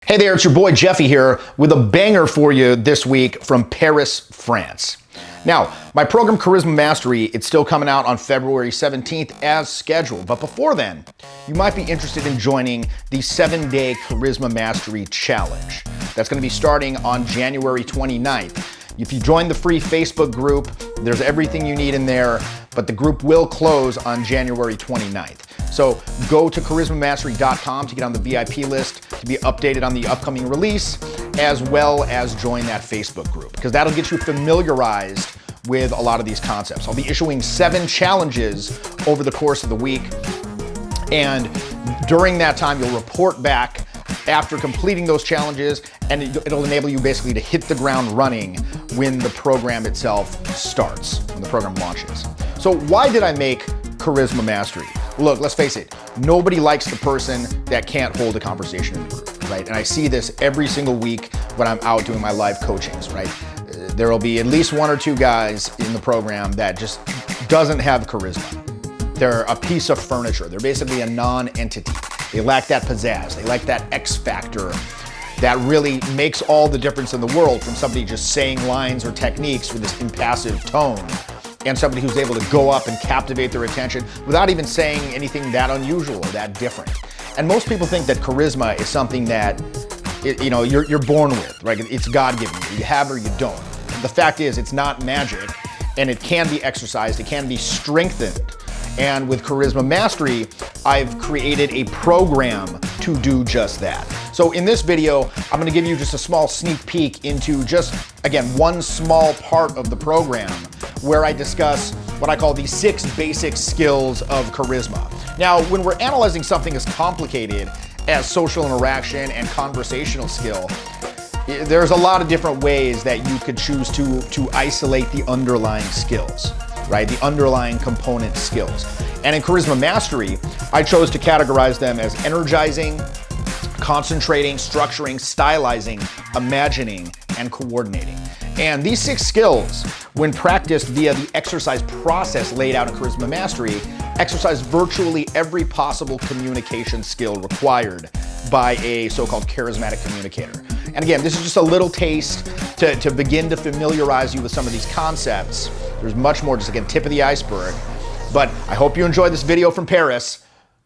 Hey there, it's your boy Jeffy here with a banger for you this week from Paris, France. Now, my program Charisma Mastery, it's still coming out on February 17th as scheduled. But before then, you might be interested in joining the 7-day Charisma Mastery Challenge. That's going to be starting on January 29th. If you join the free Facebook group, there's everything you need in there, but the group will close on January 29th. So go to charismamastery.com to get on the VIP list, to be updated on the upcoming release, as well as join that Facebook group, because that'll get you familiarized with a lot of these concepts. I'll be issuing 7 challenges over the course of the week, and during that time, you'll report back after completing those challenges, and it'll enable you basically to hit the ground running when the program itself starts, when the program launches. So why did I make Charisma Mastery? Look, let's face it, nobody likes the person that can't hold a conversation in the group, right? And I see this every single week when I'm out doing my live coachings, right? There will be at least 1 or 2 guys in the program that just doesn't have charisma. They're a piece of furniture. They're basically a non-entity. They lack that pizzazz. They lack that X factor that really makes all the difference in the world from somebody just saying lines or techniques with this impassive tone, and somebody who's able to go up and captivate their attention without even saying anything that unusual or that different. And most people think that charisma is something that you're born with, right? It's God-given. You have or you don't. The fact is, it's not magic, and it can be exercised. It can be strengthened. And with Charisma Mastery, I've created a program to do just that. So in this video, I'm gonna give you just a small sneak peek into just, again, one small part of the program where I discuss what I call the 6 basic skills of charisma. Now, when we're analyzing something as complicated as social interaction and conversational skill, there's a lot of different ways that you could choose to isolate the underlying skills, right? The underlying component skills. And in Charisma Mastery, I chose to categorize them as energizing, concentrating, structuring, stylizing, imagining, and coordinating. And these 6 skills, when practiced via the exercise process laid out in Charisma Mastery, exercise virtually every possible communication skill required by a so-called charismatic communicator. And again, this is just a little taste to begin to familiarize you with some of these concepts. There's much more, just again, tip of the iceberg. But I hope you enjoyed this video from Paris.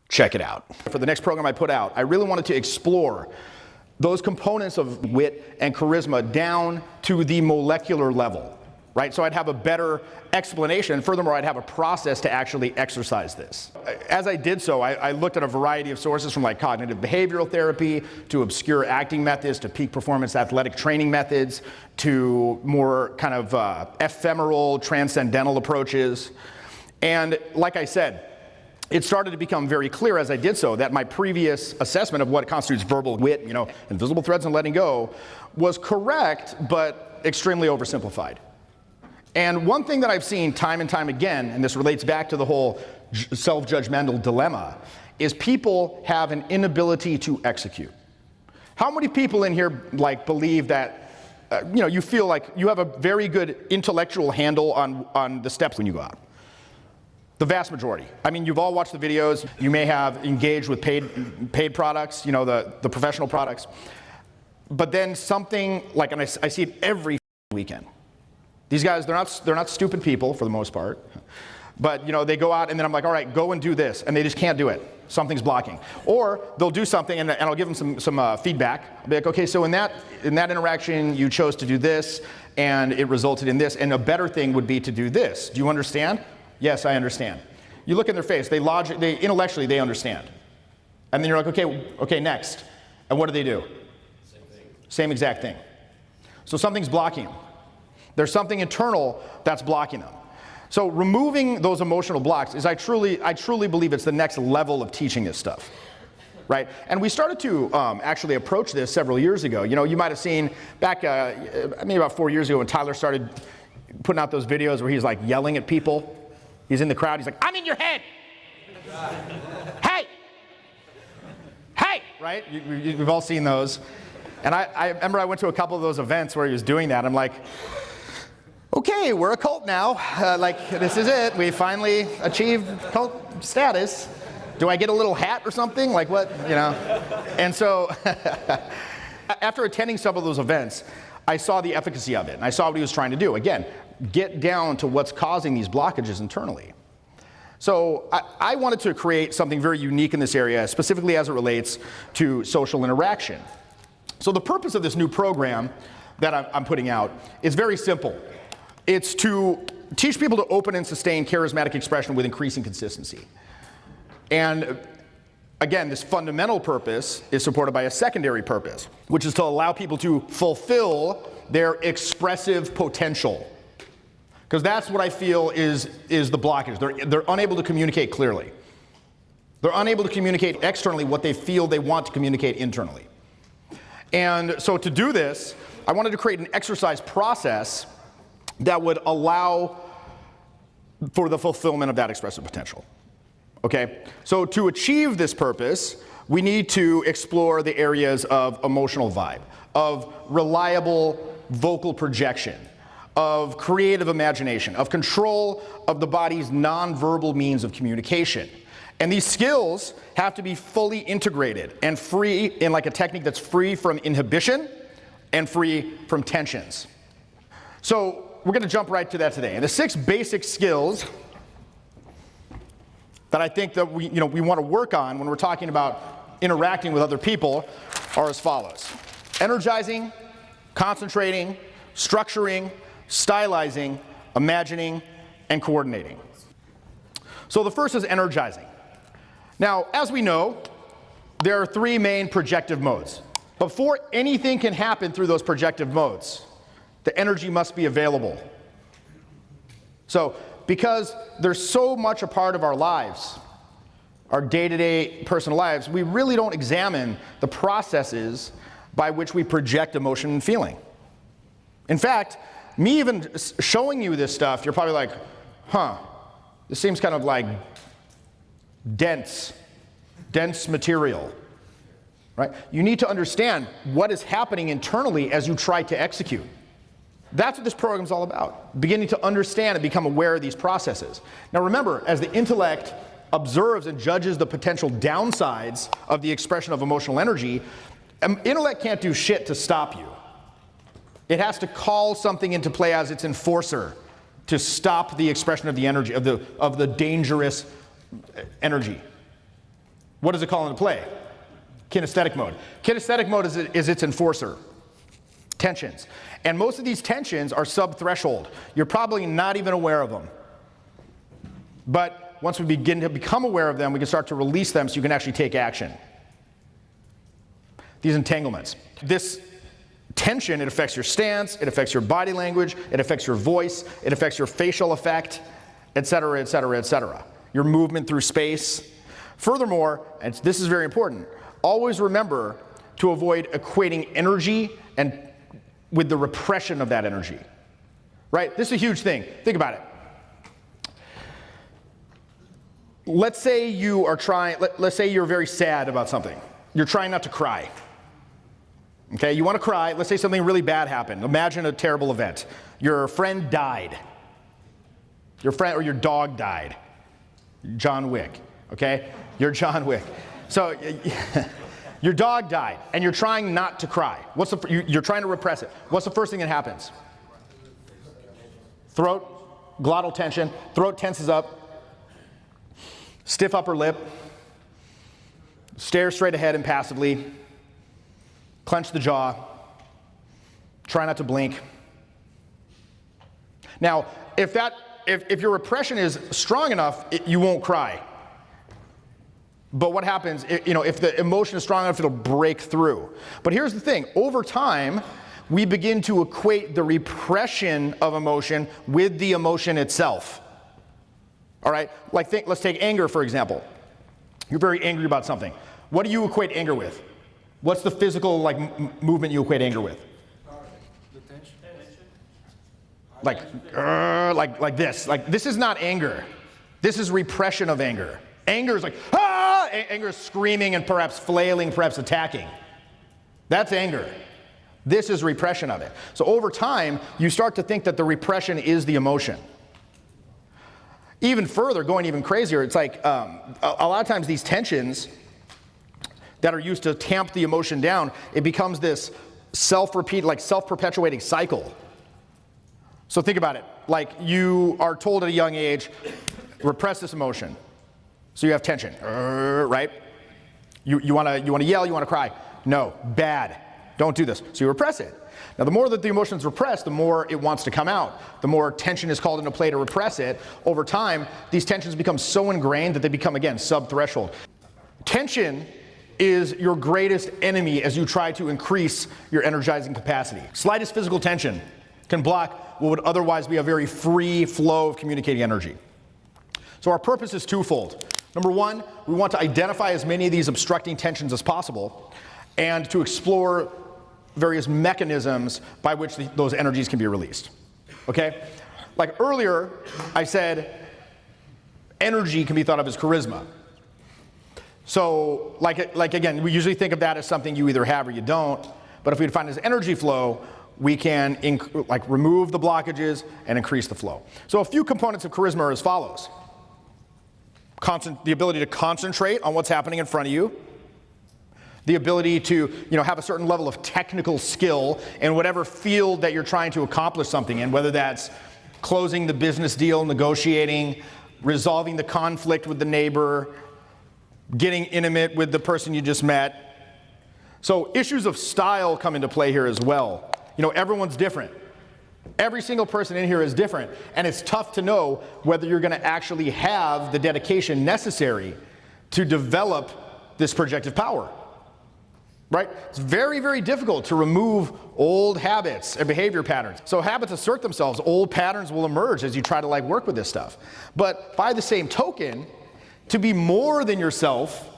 Check it out. For the next program I put out, I really wanted to explore those components of wit and charisma down to the molecular level, right? So I'd have a better explanation. Furthermore, I'd have a process to actually exercise this. As I did so, I looked at a variety of sources, from like cognitive behavioral therapy to obscure acting methods to peak performance athletic training methods to more kind of ephemeral transcendental approaches. And like I said, it started to become very clear as I did so that my previous assessment of what constitutes verbal wit, invisible threads and letting go, was correct, but extremely oversimplified. And one thing that I've seen time and time again, and this relates back to the whole self-judgmental dilemma, is people have an inability to execute. How many people in here believe that, you feel like you have a very good intellectual handle on the steps when you go out? The vast majority. I mean, you've all watched the videos. You may have engaged with paid products, the professional products. But then something like, and I see it every weekend. These guys, they're not stupid people for the most part. But they go out and then I'm like, all right, go and do this, and they just can't do it. Something's blocking. Or they'll do something and I'll give them some feedback. I'll be like, okay, so in that interaction, you chose to do this, and it resulted in this, and a better thing would be to do this. Do you understand? Yes, I understand. You look in their face, intellectually they understand. And then you're like, okay, next. And what do? Same exact thing. So something's blocking them. There's something internal that's blocking them. So removing those emotional blocks is, I truly believe it's the next level of teaching this stuff, right? And we started to actually approach this several years ago. You might have seen back maybe about 4 years ago when Tyler started putting out those videos where he's like yelling at people. He's in the crowd, he's like, I'm in your head. Hey, right? We've all seen those. And I remember I went to a couple of those events where he was doing that. I'm like, okay, we're a cult now. This is it. We finally achieved cult status. Do I get a little hat or something? Like what, And so after attending some of those events, I saw the efficacy of it, and I saw what he was trying to do. Again, get down to what's causing these blockages internally. So I wanted to create something very unique in this area, specifically as it relates to social interaction. So the purpose of this new program that I'm putting out is very simple. It's to teach people to open and sustain charismatic expression with increasing consistency. And again, this fundamental purpose is supported by a secondary purpose, which is to allow people to fulfill their expressive potential. Because that's what I feel is the blockage. They're unable to communicate clearly. They're unable to communicate externally what they feel they want to communicate internally. And so to do this, I wanted to create an exercise process that would allow for the fulfillment of that expressive potential. Okay? So to achieve this purpose, we need to explore the areas of emotional vibe, of reliable vocal projection, of creative imagination, of control of the body's nonverbal means of communication. And these skills have to be fully integrated and free in like a technique that's free from inhibition and free from tensions. So we're going to jump right to that today. And the 6 basic skills that I think that we want to work on when we're talking about interacting with other people are as follows: energizing, concentrating, structuring, stylizing, imagining, and coordinating. So the first is energizing. Now, as we know, there are 3 main projective modes. Before anything can happen through those projective modes, the energy must be available. So, because they're so much a part of our lives, our day-to-day personal lives, we really don't examine the processes by which we project emotion and feeling. In fact, me even showing you this stuff, you're probably like, this seems kind of like dense material, right? You need to understand what is happening internally as you try to execute. That's what this program is all about, beginning to understand and become aware of these processes. Now remember, as the intellect observes and judges the potential downsides of the expression of emotional energy, intellect can't do shit to stop you. It has to call something into play as its enforcer to stop the expression of the energy, of the dangerous energy. What does it call into play? Kinesthetic mode. Kinesthetic mode is its enforcer. Tensions. And most of these tensions are sub-threshold. You're probably not even aware of them. But once we begin to become aware of them, we can start to release them so you can actually take action. These entanglements. This tension, it affects your stance, it affects your body language, it affects your voice, it affects your facial effect, etc., etc., etc. Your movement through space. Furthermore, and this is very important, always remember to avoid equating energy and with the repression of that energy. Right? This is a huge thing. Think about it. Let's say you are trying, let's say you're very sad about something. You're trying not to cry. Okay, you want to cry. Let's say something really bad happened. Imagine a terrible event. Your friend died. Your friend or your dog died. John Wick. Okay? You're John Wick. So your dog died, and you're trying not to cry. You're trying to repress it. What's the first thing that happens? Throat, glottal tension. Throat tenses up. Stiff upper lip. Stare straight ahead impassively. Clench the jaw. Try not to blink. Now, if your repression is strong enough, you won't cry. But what happens, if the emotion is strong enough, it'll break through. But here's the thing. Over time, we begin to equate the repression of emotion with the emotion itself. All right? Let's take anger, for example. You're very angry about something. What do you equate anger with? What's the physical movement you equate anger with? The tension. Like this. Like, this is not anger. This is repression of anger. Anger is like, ah! Anger is screaming and perhaps flailing, perhaps attacking. That's anger. This is repression of it. So over time, you start to think that the repression is the emotion. Even further, going even crazier, it's like a lot of times these tensions that are used to tamp the emotion down, it becomes this like self-perpetuating cycle. So think about it. Like you are told at a young age, repress this emotion. So you have tension, right? You want to yell, you want to cry. No, bad. Don't do this. So you repress it. Now the more that the emotion is repressed, the more it wants to come out. The more tension is called into play to repress it. Over time, these tensions become so ingrained that they become, again, sub-threshold. Tension is your greatest enemy as you try to increase your energizing capacity. Slightest physical tension can block what would otherwise be a very free flow of communicating energy. So our purpose is twofold. Number one, we want to identify as many of these obstructing tensions as possible and to explore various mechanisms by which those energies can be released. Okay? Like earlier, I said energy can be thought of as charisma. So, like again, we usually think of that as something you either have or you don't, but if we define it as energy flow, we can remove the blockages and increase the flow. So a few components of charisma are as follows. The ability to concentrate on what's happening in front of you. The ability to, have a certain level of technical skill in whatever field that you're trying to accomplish something in, whether that's closing the business deal, negotiating, resolving the conflict with the neighbor, getting intimate with the person you just met. So issues of style come into play here as well. Everyone's different. Every single person in here is different, and it's tough to know whether you're going to actually have the dedication necessary to develop this projective power. Right? It's very, very difficult to remove old habits and behavior patterns. So habits assert themselves. Old patterns will emerge as you try to work with this stuff. But by the same token, to be more than yourself,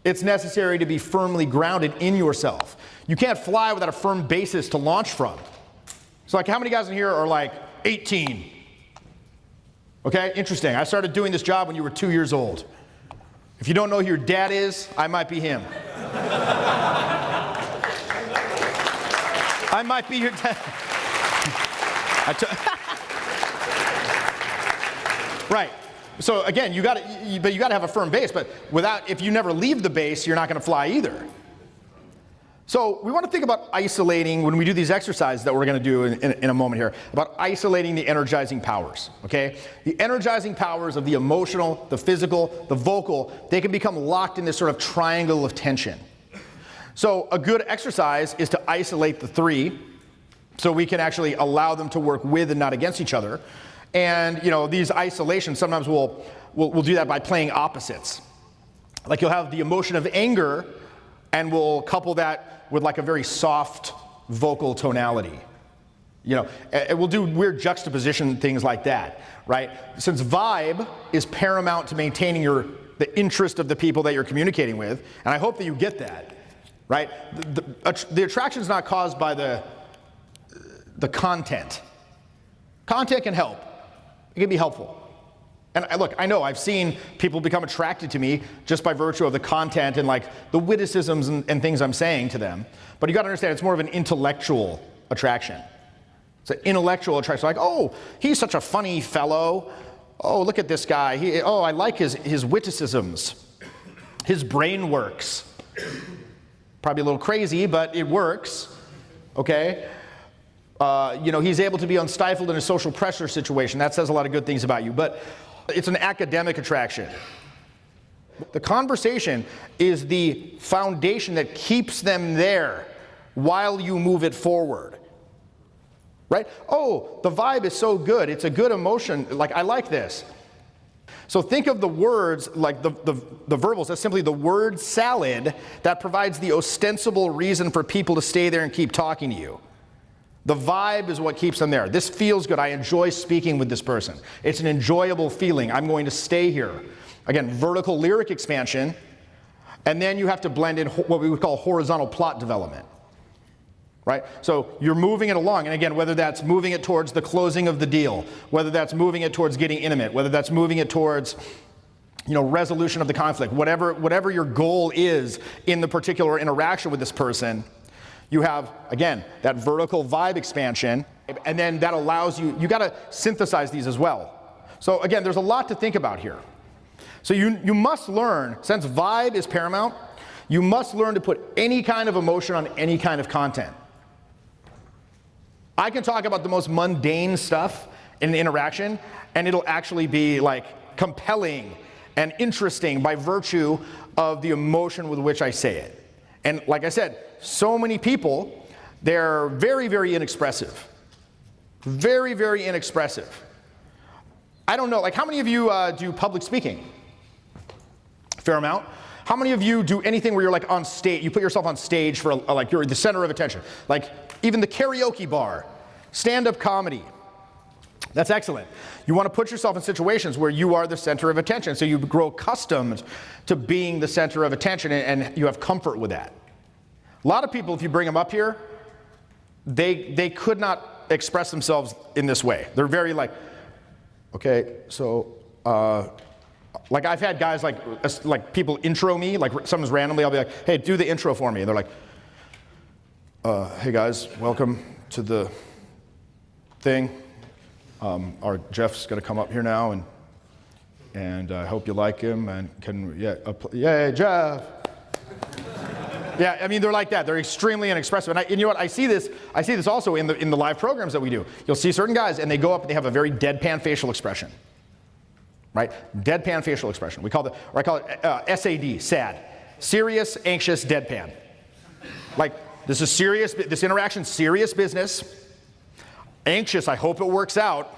it's necessary to be firmly grounded in yourself. You can't fly without a firm basis to launch from. So how many guys in here are 18? Okay, interesting. I started doing this job when you were 2 years old. If you don't know who your dad is, I might be him. I might be your dad. Right. So again, you got to have a firm base. But if you never leave the base, you're not going to fly either. So we want to think about isolating when we do these exercises that we're going to do in a moment here, about isolating the energizing powers, okay? The energizing powers of the emotional, the physical, the vocal, they can become locked in this sort of triangle of tension. So a good exercise is to isolate the three so we can actually allow them to work with and not against each other. And these isolations, sometimes we'll do that by playing opposites. Like you'll have the emotion of anger and we'll couple that with a very soft vocal tonality. And we'll do weird juxtaposition things like that, right? Since vibe is paramount to maintaining the interest of the people that you're communicating with, and I hope that you get that, right? The attraction is not caused by the content. Content can help. It can be helpful. And look, I know I've seen people become attracted to me just by virtue of the content and the witticisms and things I'm saying to them. But you got to understand, it's more of an intellectual attraction. It's an intellectual attraction. Oh, he's such a funny fellow. Oh, look at this guy. I like his witticisms. His brain works. Probably a little crazy, but it works. Okay? He's able to be unstifled in a social pressure situation. That says a lot of good things about you. But it's an academic attraction. The conversation is the foundation that keeps them there while you move it forward. Right? Oh, the vibe is so good. It's a good emotion. I like this. So think of the words, the verbals, as simply the word salad that provides the ostensible reason for people to stay there and keep talking to you. The vibe is what keeps them there. This feels good. I enjoy speaking with this person. It's an enjoyable feeling. I'm going to stay here. Again, vertical lyric expansion. And then you have to blend in what we would call horizontal plot development. Right? So you're moving it along. And again, whether that's moving it towards the closing of the deal, whether that's moving it towards getting intimate, whether that's moving it towards resolution of the conflict, whatever your goal is in the particular interaction with this person, you have, again, that vertical vibe expansion, and then that allows you got to synthesize these as well. So again, there's a lot to think about here. So you must learn, since vibe is paramount, you must learn to put any kind of emotion on any kind of content. I can talk about the most mundane stuff in the interaction, and it'll actually be like compelling and interesting by virtue of the emotion with which I say it. And like I said, so many people, they're very, very inexpressive. Very, very inexpressive. I don't know, like how many of you do public speaking? Fair amount. How many of you do anything where you're like on stage, you put yourself on stage for like you're the center of attention? Like even the karaoke bar, stand-up comedy. That's excellent. You want to put yourself in situations where you are the center of attention, so you grow accustomed to being the center of attention and you have comfort with that. A lot of people, if you bring them up here, they could not express themselves in this way. They're very like, okay, so, like I've had guys like people intro me, like someone's randomly, I'll be like, hey, do the intro for me. And they're like, hey guys, welcome to the thing. Our Jeff's gonna come up here now, and I hope you like him. And yeah, Jeff. Yeah, I mean they're like that. They're extremely inexpressive. And you know what? I see this also in the live programs that we do. You'll see certain guys, and they go up and they have a very deadpan facial expression, right? Deadpan facial expression. I call it SAD, sad, serious, anxious, deadpan. Like this is serious. This interaction's serious business. Anxious, I hope it works out,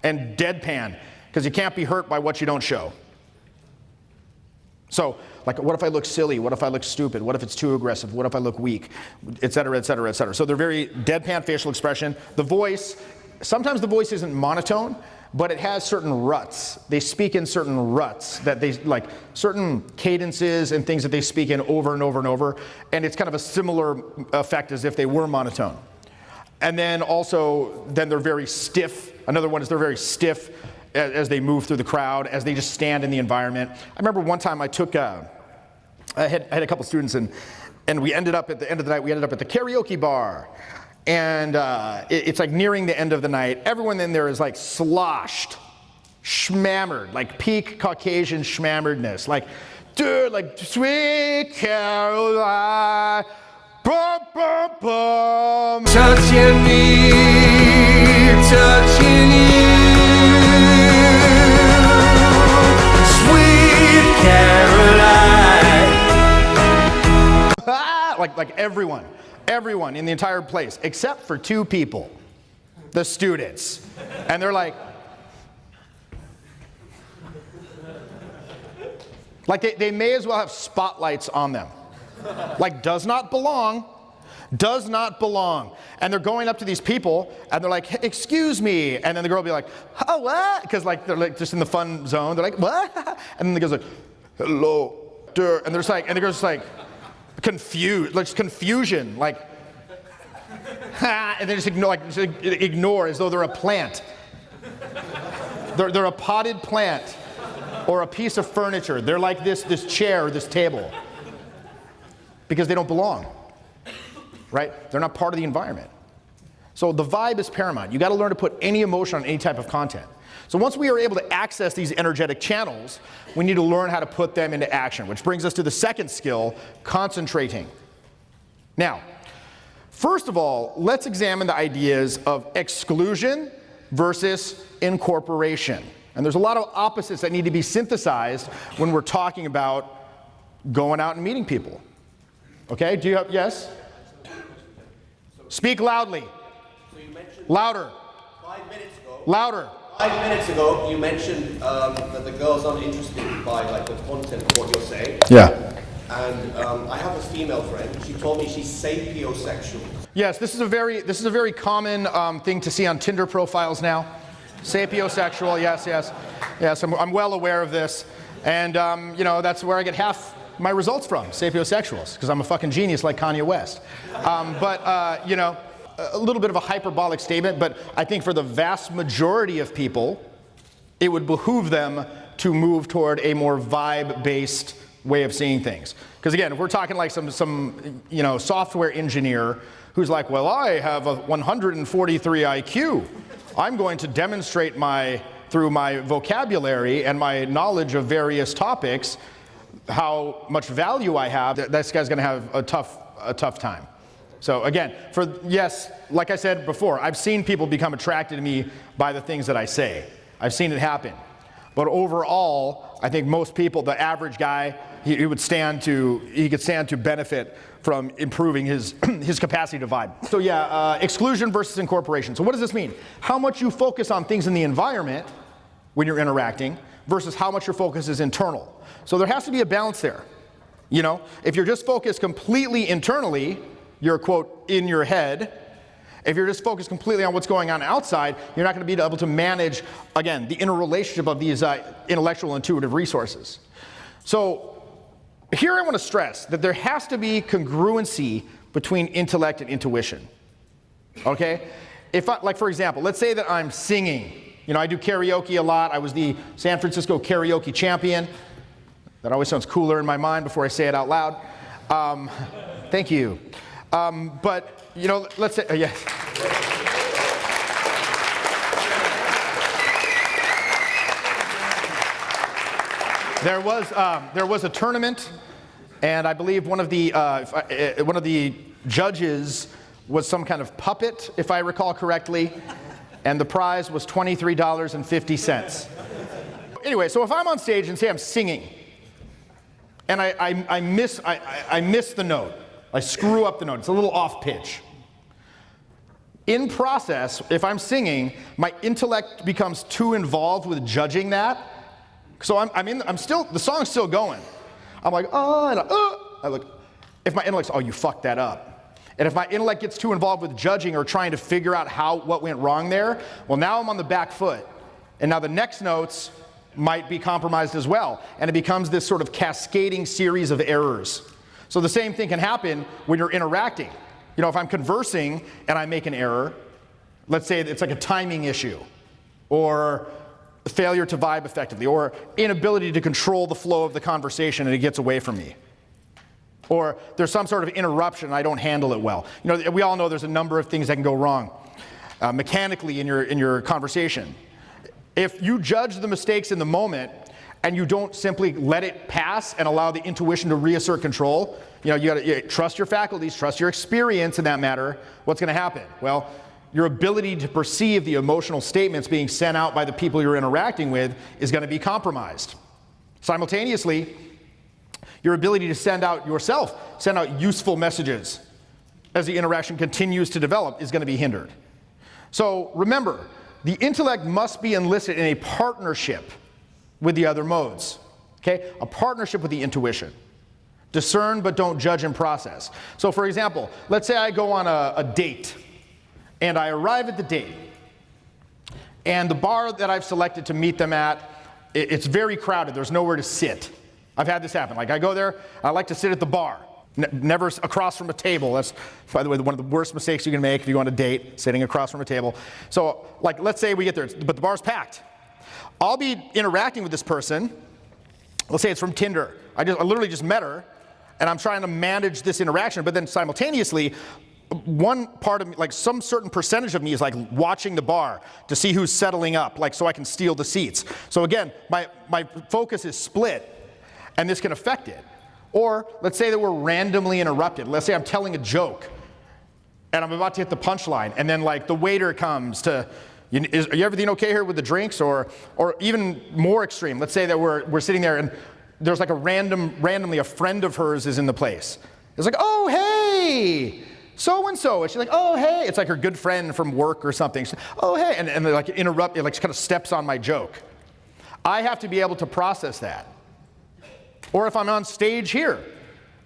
and deadpan, because you can't be hurt by what you don't show. So, like, what if I look silly? What if I look stupid? What if it's too aggressive? What if I look weak? Et cetera, et cetera, et cetera. So they're very deadpan facial expression. The voice, sometimes the voice isn't monotone, but it has certain ruts. They speak in certain ruts that they, like certain cadences and things that they speak in over and over and over, and it's kind of a similar effect as if they were monotone. And then also, they're very stiff. Another one is they're very stiff as they move through the crowd, as they just stand in the environment. I remember one time I had a couple students and we ended up at the end of the night, we ended up at the karaoke bar. And it's like nearing the end of the night. Everyone in there is like sloshed, schmammered, like peak Caucasian schmammeredness. Like, dude, like, sweet Caroline. Bum, bum, bum. Touching me, touching you, sweet Caroline. like everyone in the entire place, except for two people, the students. And they're like they may as well have spotlights on them. Like, does not belong. And they're going up to these people, and they're like, hey, excuse me. And then the girl will be like, oh, what? Because like they're like just in the fun zone. They're like, what? And then the girl's like, hello, and they're just like, and the girl's just like, confused, like confusion, like, and they just ignore as though they're a plant. They're a potted plant or a piece of furniture. They're like this chair, this table. Because they don't belong, right? They're not part of the environment. So the vibe is paramount. You got to learn to put any emotion on any type of content. So once we are able to access these energetic channels, we need to learn how to put them into action, which brings us to the second skill, concentrating. Now, first of all, let's examine the ideas of exclusion versus incorporation. And there's a lot of opposites that need to be synthesized when we're talking about going out and meeting people. Okay, do you have, yes? Speak loudly. So you mentioned louder. 5 minutes ago. Louder. 5 minutes ago, you mentioned that the girls aren't interested by like the content of what you're saying. Yeah. And I have a female friend. She told me she's sapiosexual. Yes, this is a very common thing to see on Tinder profiles now. Sapiosexual. Yes. I'm well aware of this, and that's where I get half my results from, sapiosexuals, because I'm a fucking genius like Kanye West. A little bit of a hyperbolic statement, but I think for the vast majority of people, it would behoove them to move toward a more vibe-based way of seeing things. Because again, if we're talking like some software engineer who's like, well, I have a 143 IQ. I'm going to demonstrate through my vocabulary and my knowledge of various topics how much value I have. This guy's going to have a tough time. So again, yes, like I said before, I've seen people become attracted to me by the things that I say. I've seen it happen. But overall, I think most people, the average guy, he could stand to benefit from improving his capacity to vibe. So yeah, exclusion versus incorporation. So what does this mean? How much you focus on things in the environment when you're interacting versus how much your focus is internal. So there has to be a balance there. You know, if you're just focused completely internally, you're, quote, in your head. If you're just focused completely on what's going on outside, you're not going to be able to manage, again, the interrelationship of these intellectual intuitive resources. So here I want to stress that there has to be congruency between intellect and intuition. Okay? Like for example, let's say that I'm singing. You know, I do karaoke a lot. I was the San Francisco karaoke champion. That always sounds cooler in my mind before I say it out loud. Thank you. But, you know, let's say, yes. There was a tournament, and I believe one of the judges was some kind of puppet, if I recall correctly, and the prize was $23.50. Anyway, so if I'm on stage and say I'm singing, and I miss the note, I screw up the note, it's a little off pitch. In process, if I'm singing, my intellect becomes too involved with judging that. So the song's still going. I'm like, oh, and I look. If my intellect's, oh, you fucked that up. And if my intellect gets too involved with judging or trying to figure out what went wrong there, well, now I'm on the back foot. And now the next notes might be compromised as well. And it becomes this sort of cascading series of errors. So the same thing can happen when you're interacting. You know, if I'm conversing and I make an error, let's say it's like a timing issue, or failure to vibe effectively, or inability to control the flow of the conversation and it gets away from me. Or there's some sort of interruption and I don't handle it well. You know, we all know there's a number of things that can go wrong mechanically in your conversation. If you judge the mistakes in the moment and you don't simply let it pass and allow the intuition to reassert control, you know, you gotta trust your faculties, trust your experience in that matter, what's gonna happen? Well, your ability to perceive the emotional statements being sent out by the people you're interacting with is gonna be compromised. Simultaneously, your ability to send out useful messages as the interaction continues to develop is gonna be hindered. So remember, the intellect must be enlisted in a partnership with the other modes, okay? A partnership with the intuition. Discern but don't judge and process. So for example, let's say I go on a date and I arrive at the date and the bar that I've selected to meet them at, it's very crowded, there's nowhere to sit. I've had this happen. Like I go there, I like to sit at the bar, never across from a table. That's, by the way, one of the worst mistakes you can make if you go on a date, sitting across from a table. So like, let's say we get there, but the bar's packed. I'll be interacting with this person. Let's say it's from Tinder. I literally just met her, and I'm trying to manage this interaction, but then simultaneously, one part of me, like some certain percentage of me is like watching the bar to see who's settling up, like so I can steal the seats. So again, my focus is split, and this can affect it. Or let's say that we're randomly interrupted. Let's say I'm telling a joke, and I'm about to hit the punchline, and then like the waiter comes to, are you everything okay here with the drinks? Or even more extreme, let's say that we're sitting there and there's like randomly a friend of hers is in the place. It's like, oh, hey, so-and-so. And she's like, oh, hey. It's like her good friend from work or something. She's like, oh, hey. And they like interrupt, it like kind of steps on my joke. I have to be able to process that. Or if I'm on stage here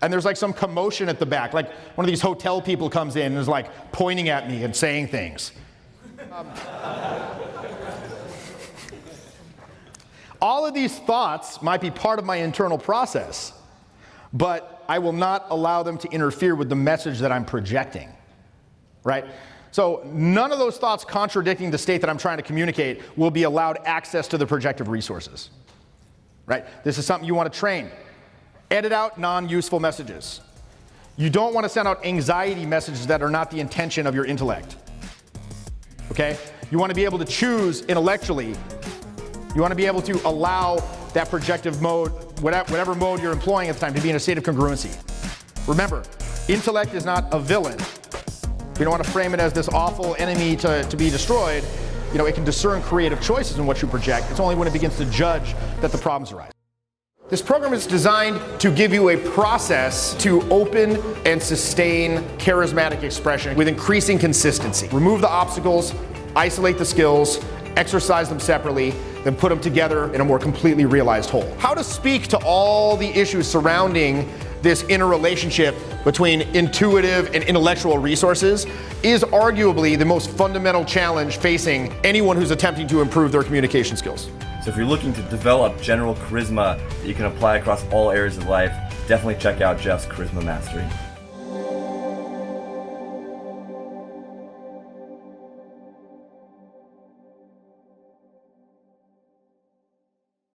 and there's like some commotion at the back, like one of these hotel people comes in and is like pointing at me and saying things. All of these thoughts might be part of my internal process, but I will not allow them to interfere with the message that I'm projecting, right? So none of those thoughts contradicting the state that I'm trying to communicate will be allowed access to the projective resources, right? This is something you want to train. Edit out non-useful messages. You don't want to send out anxiety messages that are not the intention of your intellect. Okay? You want to be able to choose intellectually. You want to be able to allow that projective mode, whatever mode you're employing at the time, to be in a state of congruency. Remember, intellect is not a villain. We don't want to frame it as this awful enemy to be destroyed. You know, it can discern creative choices in what you project. It's only when it begins to judge that the problems arise. This program is designed to give you a process to open and sustain charismatic expression with increasing consistency. Remove the obstacles, isolate the skills, exercise them separately, then put them together in a more completely realized whole. How to speak to all the issues surrounding this interrelationship between intuitive and intellectual resources is arguably the most fundamental challenge facing anyone who's attempting to improve their communication skills. So if you're looking to develop general charisma that you can apply across all areas of life, definitely check out Jeff's Charisma Mastery.